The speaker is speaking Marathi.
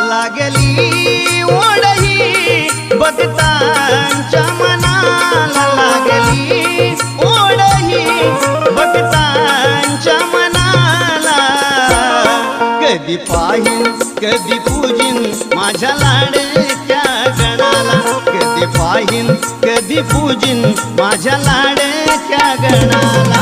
लागली ओढही भक्तांच्या मनाला लागली ओढही भक्तांच्या मनाला कधी पाहीन कधी पूजिन माझ्या लाडक्या गणाला कधी पाहीन कधी पूजिन माझ्या लाडक्या गणाला